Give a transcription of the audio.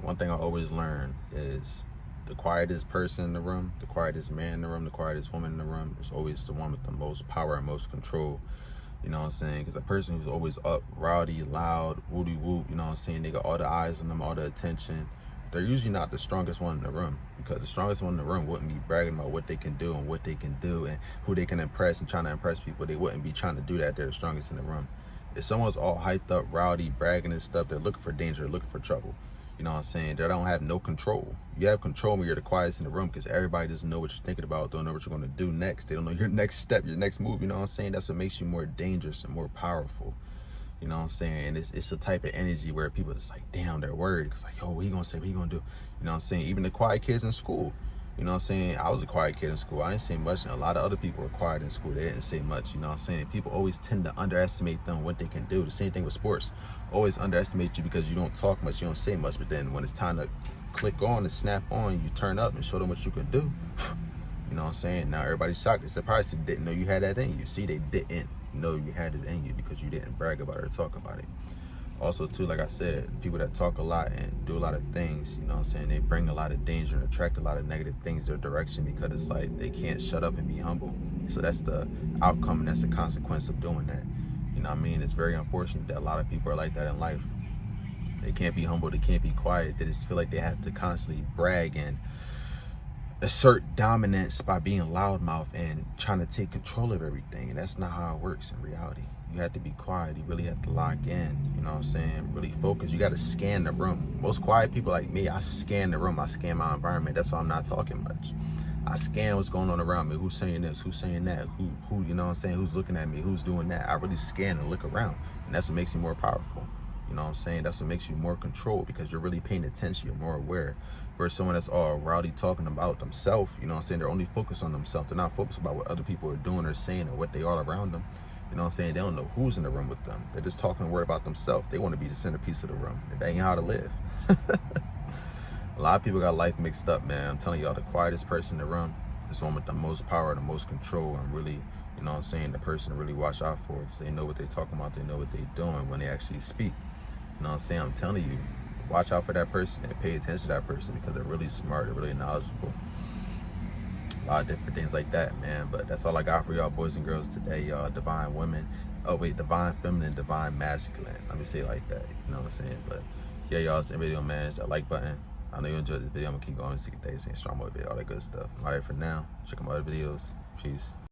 One thing I always learn is the quietest person in the room, the quietest man in the room, the quietest woman in the room is always the one with the most power and most control. You know what I'm saying? Because a person who's always up, rowdy, loud, woody whoop, you know what I'm saying? They got all the eyes on them, all the attention. They're usually not the strongest one in the room, because the strongest one in the room wouldn't be bragging about what they can do and what they can do and who they can impress and trying to impress people. They wouldn't be trying to do that. They're the strongest in the room. If someone's all hyped up, rowdy, bragging and stuff, they're looking for danger, looking for trouble. You know what I'm saying? They don't have no control. You have control when you're the quietest in the room, because everybody doesn't know what you're thinking about, don't know what you're going to do next. They don't know your next step, your next move. You know what I'm saying? That's what makes you more dangerous and more powerful. You know what I'm saying? And it's a type of energy where people just like, damn, they're worried. It's like, yo, what he gonna say? What he gonna do? You know what I'm saying? Even the quiet kids in school. You know what I'm saying? I was a quiet kid in school. I didn't say much, and a lot of other people were quiet in school. They didn't say much. You know what I'm saying? People always tend to underestimate them, what they can do. The same thing with sports. Always underestimate you because you don't talk much, you don't say much. But then when it's time to click on and snap on, you turn up and show them what you can do. You know what I'm saying? Now everybody's shocked. They surprised they didn't know you had that in you. See, they didn't know you had it in you because you didn't brag about it or talk about it. Also too, like I said, people that talk a lot and do a lot of things, you know what I'm saying, they bring a lot of danger and attract a lot of negative things their direction, because it's like they can't shut up and be humble. So that's the outcome and that's the consequence of doing that. You know what I mean? It's very unfortunate that a lot of people are like that in life. They can't be humble, they can't be quiet. They just feel like they have to constantly brag and assert dominance by being loudmouth and trying to take control of everything. And that's not how it works in reality. You have to be quiet. You really have to lock in, you know what I'm saying? Really focus. You got to scan the room. Most quiet people like me, I scan the room. I scan my environment. That's why I'm not talking much. I scan what's going on around me. Who's saying this? Who's saying that? Who, you know what I'm saying? Who's looking at me? Who's doing that? I really scan and look around. And that's what makes you more powerful. You know what I'm saying? That's what makes you more controlled, because you're really paying attention. You're more aware. Versus someone that's all rowdy talking about themselves, you know what I'm saying? They're only focused on themselves. They're not focused about what other people are doing or saying or what they are around them. You know what I'm saying? They don't know who's in the room with them. They're just talking and worried about themselves. They want to be the centerpiece of the room. That ain't how to live. A lot of people got life mixed up, man. I'm telling y'all, the quietest person in the room is the one with the most power, the most control, and really, you know what I'm saying, the person to really watch out for, because they know what they're talking about. They know what they're doing when they actually speak. You know what I'm saying? I'm telling you, watch out for that person and pay attention to that person, because they're really smart, they're really knowledgeable. A lot of different things like that, man. But that's all I got for y'all boys and girls today, y'all. Divine women. Oh wait, divine feminine, divine masculine. Let me say it like that. You know what I'm saying? But yeah, y'all, it's the video, man. It's that like button. I know you enjoyed this video. I'm gonna keep going, see days, staying strong, motivated, all that good stuff. All right, for now, check out my other videos. Peace.